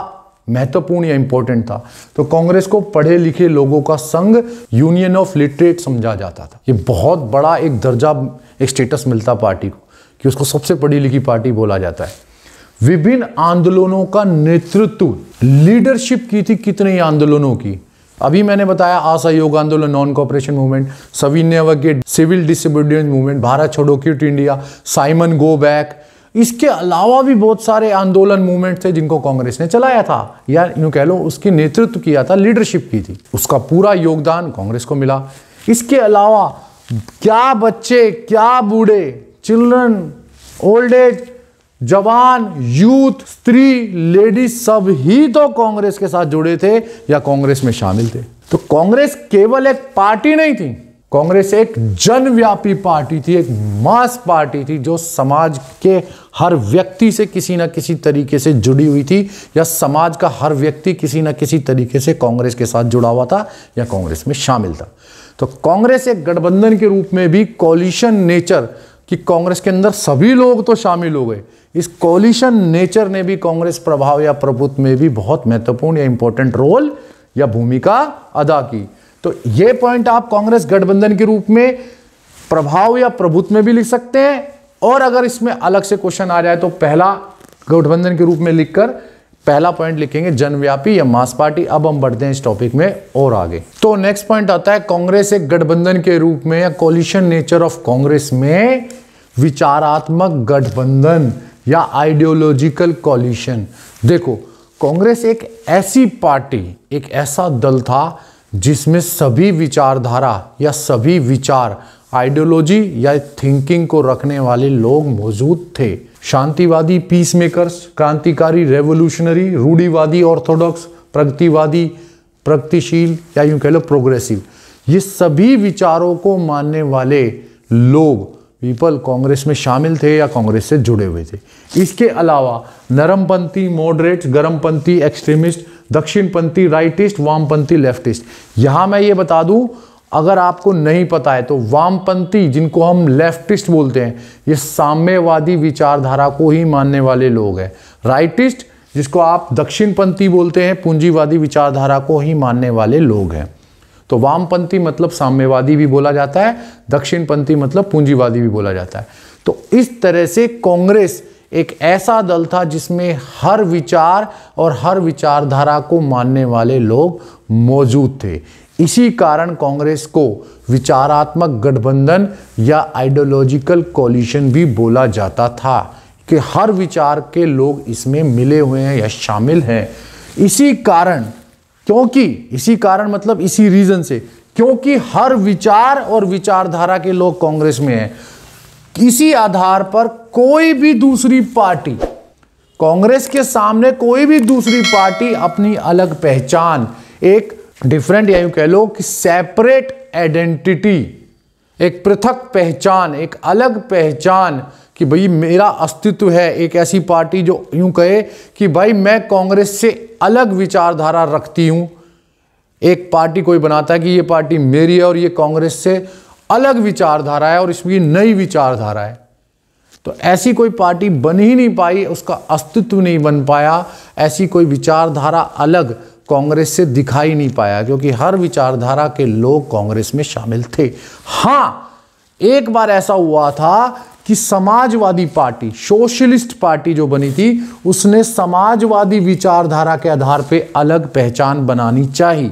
महत्वपूर्ण या इंपॉर्टेंट था। तो कांग्रेस को पढ़े लिखे लोगों का संघ, यूनियन ऑफ लिटरेट समझा जाता था। ये बहुत बड़ा एक दर्जा, एक स्टेटस मिलता पार्टी को कि उसको सबसे पढ़ी लिखी पार्टी बोला जाता है। विभिन्न आंदोलनों का नेतृत्व, लीडरशिप की थी कितने आंदोलनों की। अभी मैंने बताया असहयोग आंदोलन, नॉन कोऑपरेशन मूवमेंट, सविनय अवज्ञा, सिविल डिसोबीडियंस मूवमेंट, भारत छोड़ो quit India, Simon go back. इसके अलावा भी बहुत सारे आंदोलन मूवमेंट थे जिनको कांग्रेस ने चलाया था, या यूं कह लो उसकी नेतृत्व किया था, लीडरशिप की थी। उसका पूरा योगदान कांग्रेस को मिला। इसके अलावा क्या बच्चे, क्या बूढ़े, चिल्ड्रन, ओल्ड एज, जवान, यूथ, स्त्री, लेडीज, सब ही तो कांग्रेस के साथ जुड़े थे या कांग्रेस में शामिल थे। तो कांग्रेस केवल एक पार्टी नहीं थी, कांग्रेस एक जनव्यापी पार्टी थी, एक मास पार्टी थी जो समाज के हर व्यक्ति से किसी ना किसी तरीके से जुड़ी हुई थी, या समाज का हर व्यक्ति किसी ना किसी तरीके से कांग्रेस के साथ जुड़ा हुआ था या कांग्रेस में शामिल था। तो कांग्रेस एक गठबंधन के रूप में भी कोलिशन नेचर, कि कांग्रेस के अंदर सभी लोग तो शामिल हो गए, इस कोलिशन नेचर ने भी कांग्रेस प्रभाव या प्रभुत्व में भी बहुत महत्वपूर्ण या इंपॉर्टेंट रोल या भूमिका अदा की। तो ये पॉइंट आप कांग्रेस गठबंधन के रूप में प्रभाव या प्रभुत्व में भी लिख सकते हैं, और अगर इसमें अलग से क्वेश्चन आ जाए तो पहला गठबंधन के रूप में लिखकर पहला पॉइंट लिखेंगे जनव्यापी या मास पार्टी। अब हम बढ़ते हैं इस टॉपिक में और आगे। तो नेक्स्ट पॉइंट आता है कांग्रेस एक गठबंधन के रूप में या कोलिशन नेचर ऑफ कांग्रेस में विचारात्मक गठबंधन या आइडियोलॉजिकल कोलिशन। देखो, कांग्रेस एक ऐसी पार्टी, एक ऐसा दल था जिसमें सभी विचारधारा या सभी विचार, आइडियोलॉजी या थिंकिंग को रखने वाले लोग मौजूद थे। शांतिवादी पीस मेकर्स, क्रांतिकारी रेवोल्यूशनरी, रूढ़िवादी ऑर्थोडॉक्स, प्रगतिवादी, प्रगतिशील, या यूं कह लो प्रोग्रेसिव, ये सभी विचारों को मानने वाले लोग, पीपल कांग्रेस में शामिल थे या कांग्रेस से जुड़े हुए थे। इसके अलावा नरमपंथी, मॉडरेट्स, गर्मपंथी, एक्सट्रीमिस्ट, दक्षिणपंथी, राइटिस्ट, वामपंथी, लेफ्टिस्ट। यहां मैं ये बता दूं, अगर आपको नहीं पता है तो वामपंथी, जिनको हम लेफ्टिस्ट बोलते हैं, ये साम्यवादी विचारधारा को ही मानने वाले लोग हैं। राइटिस्ट, जिसको आप दक्षिणपंथी बोलते हैं, पूंजीवादी विचारधारा को ही मानने वाले लोग हैं। तो वामपंथी मतलब साम्यवादी भी बोला जाता है, दक्षिणपंथी मतलब पूंजीवादी भी बोला जाता है। तो इस तरह से कांग्रेस एक ऐसा दल था जिसमें हर विचार और हर विचारधारा को मानने वाले लोग मौजूद थे। इसी कारण कांग्रेस को विचारात्मक गठबंधन या आइडियोलॉजिकल कोलिशन भी बोला जाता था, कि हर विचार के लोग इसमें मिले हुए हैं या शामिल हैं। इसी कारण क्योंकि इसी कारण, मतलब इसी रीजन से, क्योंकि हर विचार और विचारधारा के लोग कांग्रेस में हैं। इसी आधार पर कोई भी दूसरी पार्टी, कांग्रेस के सामने कोई भी दूसरी पार्टी अपनी अलग पहचान, एक डिफरेंट या यूं कह लो कि सेपरेट आइडेंटिटी, एक पृथक पहचान, एक अलग पहचान कि भाई मेरा अस्तित्व है, एक ऐसी पार्टी जो यूं कहे कि भाई मैं कांग्रेस से अलग विचारधारा रखती हूं। एक पार्टी कोई बनाता है कि ये पार्टी मेरी है और ये कांग्रेस से अलग विचारधारा है और इसमें नई विचारधारा है, तो ऐसी कोई पार्टी बन ही नहीं पाई, उसका अस्तित्व नहीं बन पाया, ऐसी कोई विचारधारा अलग कांग्रेस से दिखाई नहीं पाया, क्योंकि हर विचारधारा के लोग कांग्रेस में शामिल थे। हां, एक बार ऐसा हुआ था कि समाजवादी पार्टी, सोशलिस्ट पार्टी जो बनी थी, उसने समाजवादी विचारधारा के आधार पे अलग पहचान बनानी चाहिए,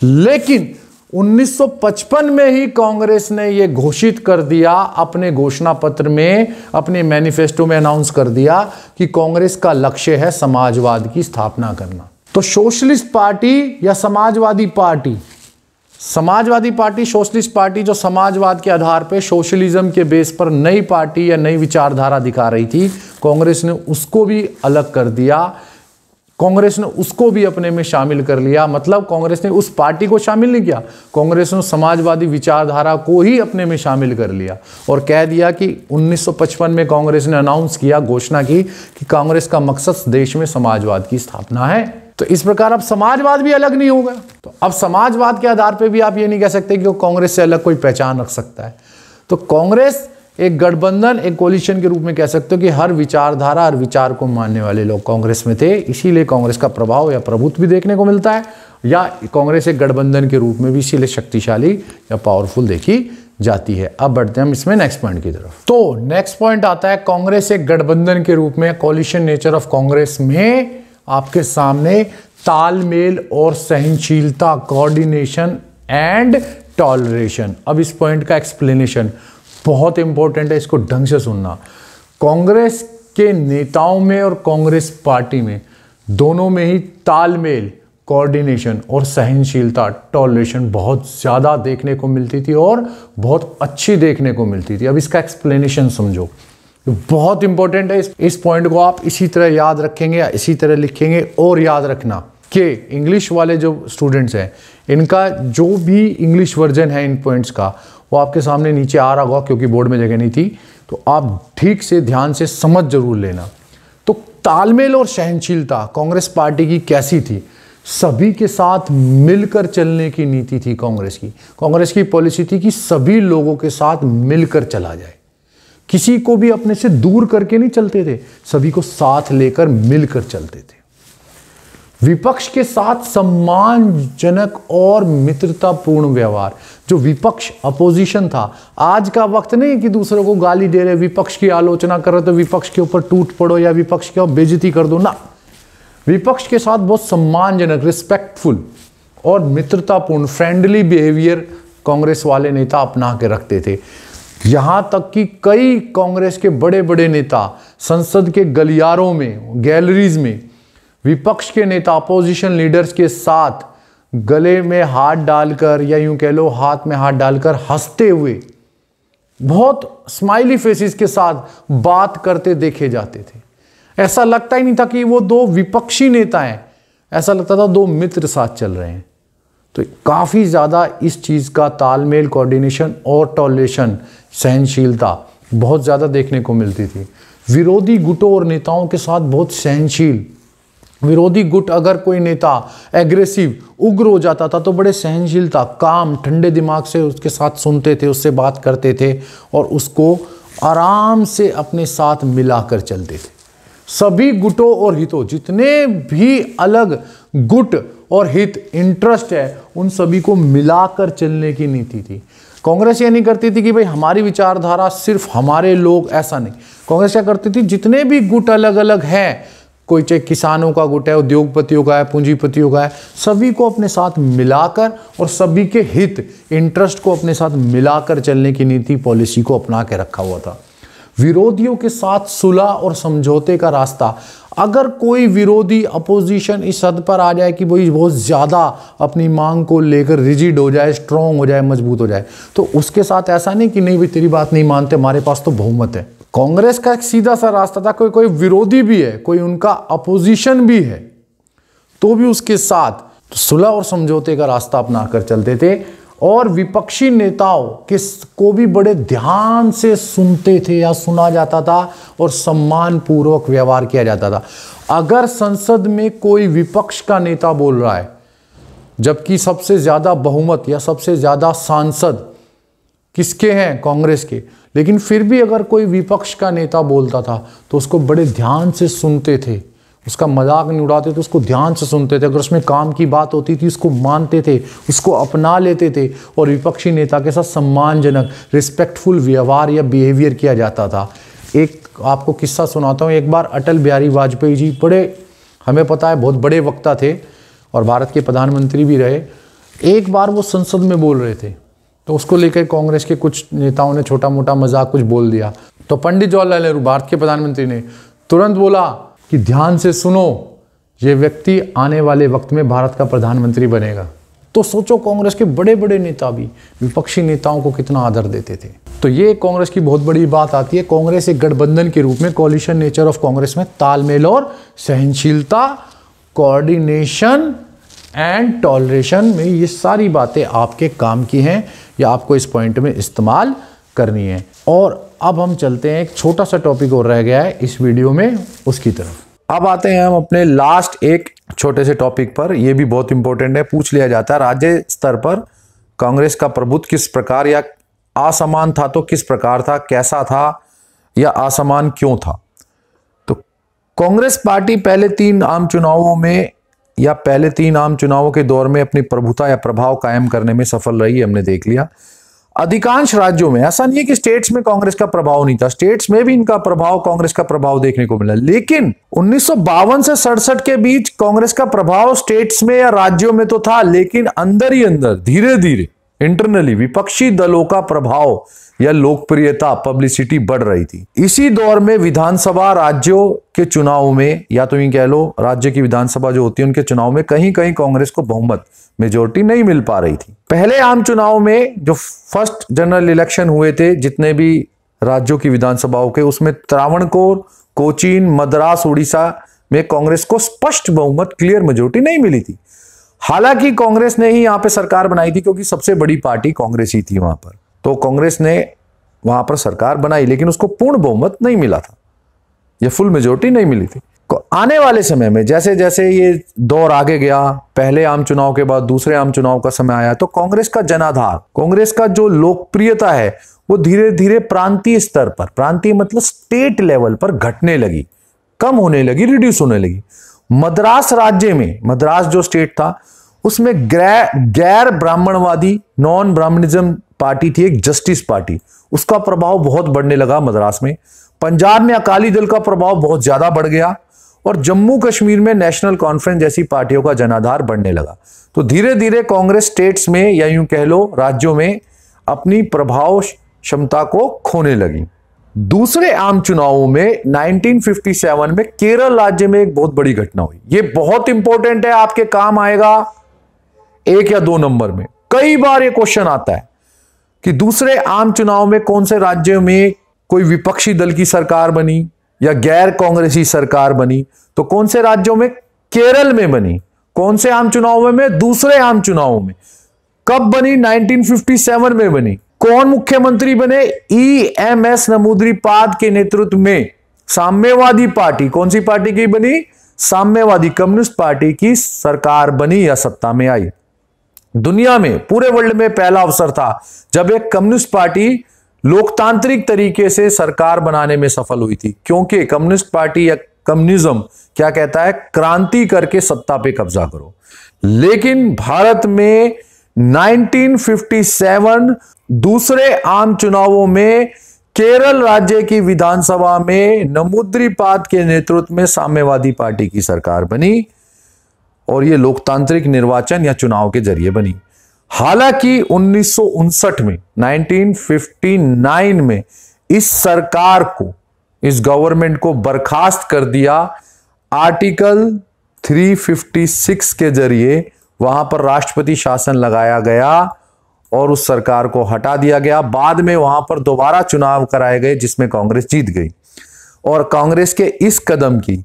लेकिन 1955 में ही कांग्रेस ने यह घोषित कर दिया, अपने घोषणा पत्र में, अपने मैनिफेस्टो में अनाउंस कर दिया कि कांग्रेस का लक्ष्य है समाजवाद की स्थापना करना। तो सोशलिस्ट पार्टी या समाजवादी पार्टी, सोशलिस्ट पार्टी जो समाजवाद के आधार पर, सोशलिज्म के बेस पर नई पार्टी या नई विचारधारा दिखा रही थी, कांग्रेस ने उसको भी अलग कर दिया, कांग्रेस ने उसको भी अपने में शामिल कर लिया। मतलब कांग्रेस ने उस पार्टी को शामिल नहीं किया, कांग्रेस ने समाजवादी विचारधारा को ही अपने में शामिल कर लिया और कह दिया कि 1955 में कांग्रेस ने अनाउंस किया, घोषणा की कि कांग्रेस का मकसद देश में समाजवाद की स्थापना है। तो इस प्रकार अब समाजवाद भी अलग नहीं होगा। तो अब समाजवाद के आधार पर भी आप ये नहीं कह सकते कि कांग्रेस से अलग कोई पहचान रख सकता है। तो कांग्रेस एक गठबंधन, एक कोलिशन के रूप में कह सकते हो कि हर विचारधारा, हर विचार को मानने वाले लोग कांग्रेस में थे, इसीलिए कांग्रेस का प्रभाव या प्रभुत्व भी देखने को मिलता है, या कांग्रेस एक गठबंधन के रूप में भी इसीलिए शक्तिशाली या पावरफुल देखी जाती है। अब बढ़ते हैं हम इसमें नेक्स्ट पॉइंट की तरफ। तो नेक्स्ट पॉइंट आता है कांग्रेस एक गठबंधन के रूप में, कोलिशन नेचर ऑफ कांग्रेस में आपके सामने तालमेल और सहनशीलता, कोऑर्डिनेशन एंड टॉलरेशन। अब इस पॉइंट का एक्सप्लेनेशन बहुत इंपॉर्टेंट है, इसको ढंग से सुनना। कांग्रेस के नेताओं में और कांग्रेस पार्टी में दोनों में ही तालमेल, कोऑर्डिनेशन और सहनशीलता, टॉलरेशन बहुत ज़्यादा देखने को मिलती थी और बहुत अच्छी देखने को मिलती थी। अब इसका एक्सप्लेनेशन समझो, बहुत इंपॉर्टेंट है। इस पॉइंट को आप इसी तरह याद रखेंगे या इसी तरह लिखेंगे। और याद रखना कि इंग्लिश वाले जो स्टूडेंट्स हैं, इनका जो भी इंग्लिश वर्जन है इन पॉइंट्स का, वो आपके सामने नीचे आ रहा होगा, क्योंकि बोर्ड में जगह नहीं थी, तो आप ठीक से ध्यान से समझ जरूर लेना। तो तालमेल और सहनशीलता कांग्रेस पार्टी की कैसी थी? सभी के साथ मिलकर चलने की नीति थी कांग्रेस की। कांग्रेस की पॉलिसी थी कि सभी लोगों के साथ मिलकर चला जाए, किसी को भी अपने से दूर करके नहीं चलते थे, सभी को साथ लेकर मिलकर चलते थे। विपक्ष के साथ सम्मानजनक और मित्रतापूर्ण व्यवहार। जो विपक्ष, अपोजिशन था, आज का वक्त नहीं कि दूसरों को गाली दे रहे, विपक्ष की आलोचना कर रहे तो विपक्ष के ऊपर टूट पड़ो या विपक्ष की बेइज्जती कर दो ना। विपक्ष के साथ बहुत सम्मानजनक, रिस्पेक्टफुल और मित्रतापूर्ण, फ्रेंडली बिहेवियर कांग्रेस वाले नेता अपना के रखते थे। यहां तक कि कई कांग्रेस के बड़े बड़े नेता संसद के गलियारों में, गैलरीज में विपक्ष के नेता, अपोजिशन लीडर्स के साथ गले में हाथ डालकर या यूं कह लो हाथ में हाथ डालकर हंसते हुए, बहुत स्माइली फेसेस के साथ बात करते देखे जाते थे। ऐसा लगता ही नहीं था कि वो दो विपक्षी नेता हैं, ऐसा लगता था दो मित्र साथ चल रहे हैं। तो काफ़ी ज़्यादा इस चीज़ का तालमेल, कोऑर्डिनेशन और टॉलरेशन, सहनशीलता बहुत ज़्यादा देखने को मिलती थी। विरोधी गुटों और नेताओं के साथ बहुत सहनशील, विरोधी गुट अगर कोई नेता एग्रेसिव, उग्र हो जाता था तो बड़े सहनशीलता, काम, ठंडे दिमाग से उसके साथ सुनते थे, उससे बात करते थे और उसको आराम से अपने साथ मिलाकर चलते थे। सभी गुटों और हितों, जितने भी अलग गुट और हित, इंटरेस्ट है, उन सभी को मिलाकर चलने की नीति थी। कांग्रेस ये नहीं करती थी कि भाई हमारी विचारधारा सिर्फ हमारे लोग, ऐसा नहीं। कांग्रेस क्या करती थी, जितने भी गुट अलग अलग हैं, कोई चाहे किसानों का गुट है, उद्योगपतियों का है, पूंजीपतियों का है, सभी को अपने साथ मिलाकर और सभी के हित, इंटरेस्ट को अपने साथ मिलाकर चलने की नीति, पॉलिसी को अपना के रखा हुआ था। विरोधियों के साथ सुलह और समझौते का रास्ता। अगर कोई विरोधी अपोजिशन इस हद पर आ जाए कि वही बहुत ज़्यादा अपनी मांग को लेकर रिजिड हो जाए, स्ट्रांग हो जाए, मजबूत हो जाए, तो उसके साथ ऐसा नहीं कि नहीं भाई तेरी बात नहीं मानते, हमारे पास तो बहुमत है। कांग्रेस का एक सीधा सा रास्ता था, कोई विरोधी भी है, कोई उनका अपोजिशन भी है, तो भी उसके साथ सुलह और समझौते का रास्ता अपनाकर चलते थे और विपक्षी नेताओं को भी बड़े ध्यान से सुनते थे या सुना जाता था और सम्मान पूर्वक व्यवहार किया जाता था। अगर संसद में कोई विपक्ष का नेता बोल रहा है, जबकि सबसे ज्यादा बहुमत या सबसे ज्यादा सांसद किसके हैं? कांग्रेस के, लेकिन फिर भी अगर कोई विपक्ष का नेता बोलता था तो उसको बड़े ध्यान से सुनते थे, उसका मजाक नहीं उड़ाते थे, उसको ध्यान से सुनते थे। अगर उसमें काम की बात होती थी उसको मानते थे, उसको अपना लेते थे और विपक्षी नेता के साथ सम्मानजनक रिस्पेक्टफुल व्यवहार या बिहेवियर किया जाता था। एक आपको किस्सा सुनाता हूँ। एक बार अटल बिहारी वाजपेयी जी, बड़े हमें पता है बहुत बड़े वक्ता थे और भारत के प्रधानमंत्री भी रहे। एक बार वो संसद में बोल रहे थे तो उसको लेकर कांग्रेस के कुछ नेताओं ने छोटा मोटा मजाक कुछ बोल दिया, तो पंडित जवाहरलाल नेहरू भारत के प्रधानमंत्री ने तुरंत बोला कि ध्यान से सुनो, ये व्यक्ति आने वाले वक्त में भारत का प्रधानमंत्री बनेगा। तो सोचो कांग्रेस के बड़े बड़े नेता भी विपक्षी नेताओं को कितना आदर देते थे। तो ये कांग्रेस की बहुत बड़ी बात आती है। कांग्रेस एक गठबंधन के रूप में, कोलिशन नेचर ऑफ कांग्रेस में तालमेल और सहनशीलता, कोऑर्डिनेशन एंड टॉलरेशन में, ये सारी बातें आपके काम की हैं या आपको इस पॉइंट में इस्तेमाल करनी है। और अब हम चलते हैं, एक छोटा सा टॉपिक और रह गया है इस वीडियो में, उसकी तरफ। अब आते हैं हम अपने लास्ट एक छोटे से टॉपिक पर। यह भी बहुत इंपॉर्टेंट है, पूछ लिया जाता है राज्य स्तर पर कांग्रेस का प्रभुत्व किस प्रकार या असमान था तो किस प्रकार था, कैसा था या असमान क्यों था। तो कांग्रेस पार्टी पहले तीन आम चुनावों के दौर में अपनी प्रभुता या प्रभाव कायम करने में सफल रही, हमने देख लिया। अधिकांश राज्यों में, ऐसा नहीं है कि स्टेट्स में कांग्रेस का प्रभाव नहीं था, स्टेट्स में भी इनका प्रभाव, कांग्रेस का प्रभाव देखने को मिला। लेकिन 1952 से 67 के बीच कांग्रेस का प्रभाव स्टेट्स में या राज्यों में तो था, लेकिन अंदर ही अंदर धीरे धीरे इंटरनली विपक्षी दलों का प्रभाव या लोकप्रियता, पब्लिसिटी बढ़ रही थी। इसी दौर में विधानसभा राज्यों के चुनाव में, या तो यूं कह लो राज्य की विधानसभा जो होती है उनके चुनाव में कहीं कहीं कांग्रेस को बहुमत, मेजोरिटी नहीं मिल पा रही थी। पहले आम चुनाव में जो फर्स्ट जनरल इलेक्शन हुए थे जितने भी राज्यों की विधानसभाओं के, उसमें त्रावणकोर, कोचीन, मद्रास, उड़ीसा में कांग्रेस को स्पष्ट बहुमत, क्लियर मेजोरिटी नहीं मिली थी। हालांकि कांग्रेस ने ही यहां पे सरकार बनाई थी क्योंकि सबसे बड़ी पार्टी कांग्रेस ही थी वहां पर, तो कांग्रेस ने वहां पर सरकार बनाई, लेकिन उसको पूर्ण बहुमत नहीं मिला था, यह फुल मेजोरिटी नहीं मिली थी। आने वाले समय में जैसे जैसे ये दौर आगे गया, पहले आम चुनाव के बाद दूसरे आम चुनाव का समय आया, तो कांग्रेस का जनाधार, कांग्रेस का जो लोकप्रियता है वो धीरे धीरे प्रांतीय स्तर पर, प्रांतीय मतलब स्टेट लेवल पर घटने लगी, कम होने लगी, रिड्यूस होने लगी। मद्रास राज्य में, मद्रास जो स्टेट था उसमें गैर ब्राह्मणवादी, नॉन ब्राह्मणिज्म पार्टी थी, एक जस्टिस पार्टी, उसका प्रभाव बहुत बढ़ने लगा मद्रास में। पंजाब में अकाली दल का प्रभाव बहुत ज्यादा बढ़ गया और जम्मू कश्मीर में नेशनल कॉन्फ्रेंस जैसी पार्टियों का जनाधार बढ़ने लगा। तो धीरे धीरे कांग्रेस स्टेट्स में या यूं कह लो राज्यों में अपनी प्रभाव क्षमता को खोने लगी। दूसरे आम चुनावों में 1957 में केरल राज्य में एक बहुत बड़ी घटना हुई। यह बहुत इंपॉर्टेंट है, आपके काम आएगा 1 या 2 नंबर में। कई बार यह क्वेश्चन आता है कि दूसरे आम चुनाव में कौन से राज्यों में कोई विपक्षी दल की सरकार बनी या गैर कांग्रेसी सरकार बनी, तो कौन से राज्यों में? केरल में बनी। कौन से आम चुनावों में? दूसरे आम चुनावों में। कब बनी? 1957 में बनी। कौन मुख्यमंत्री बने? EMS नमूद्रीपाद के नेतृत्व में साम्यवादी पार्टी, कौन सी पार्टी की बनी? साम्यवादी कम्युनिस्ट पार्टी की सरकार बनी या सत्ता में आई। दुनिया में, पूरे वर्ल्ड में पहला अवसर था जब एक कम्युनिस्ट पार्टी लोकतांत्रिक तरीके से सरकार बनाने में सफल हुई थी, क्योंकि कम्युनिस्ट पार्टी या कम्युनिज्म क्या कहता है? क्रांति करके सत्ता पे कब्जा करो। लेकिन भारत में 1957 दूसरे आम चुनावों में केरल राज्य की विधानसभा में नमूद्रीपाद के नेतृत्व में साम्यवादी पार्टी की सरकार बनी और यह लोकतांत्रिक निर्वाचन या चुनाव के जरिए बनी। हालांकि 1959 में 1959 में इस सरकार को, इस गवर्नमेंट को बर्खास्त कर दिया। आर्टिकल 356 के जरिए वहां पर राष्ट्रपति शासन लगाया गया और उस सरकार को हटा दिया गया। बाद में वहां पर दोबारा चुनाव कराए गए जिसमें कांग्रेस जीत गई। और कांग्रेस के इस कदम की,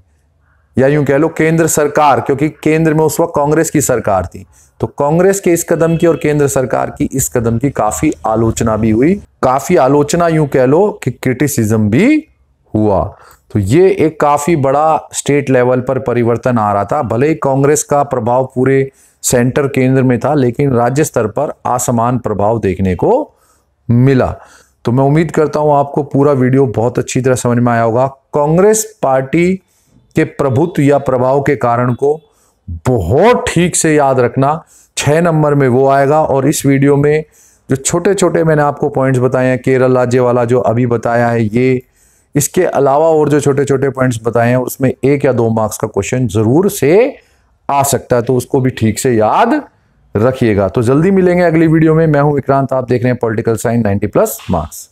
या यूं कह लो केंद्र सरकार, क्योंकि केंद्र में उस वक्त कांग्रेस की सरकार थी, तो कांग्रेस के इस कदम की और केंद्र सरकार की इस कदम की काफी आलोचना भी हुई। काफी आलोचना, यूं कह लो कि क्रिटिसिज्म भी हुआ। तो ये एक काफी बड़ा स्टेट लेवल पर परिवर्तन आ रहा था। भले ही कांग्रेस का प्रभाव पूरे सेंटर केंद्र में था, लेकिन राज्य स्तर पर असमान प्रभाव देखने को मिला। तो मैं उम्मीद करता हूं आपको पूरा वीडियो बहुत अच्छी तरह समझ में आया होगा। कांग्रेस पार्टी के प्रभुत्व या प्रभाव के कारण को बहुत ठीक से याद रखना। 6 नंबर में वो आएगा। और इस वीडियो में जो छोटे छोटे मैंने आपको पॉइंट्स बताए हैं, केरल राज्य वाला जो अभी बताया है, ये इसके अलावा और जो छोटे छोटे पॉइंट्स बताए हैं उसमें 1 या 2 मार्क्स का क्वेश्चन जरूर से आ सकता है, तो उसको भी ठीक से याद रखिएगा। तो जल्दी मिलेंगे अगली वीडियो में। मैं हूं विक्रांत, आप देख रहे हैं पॉलिटिकल साइंस 90+ मार्क्स।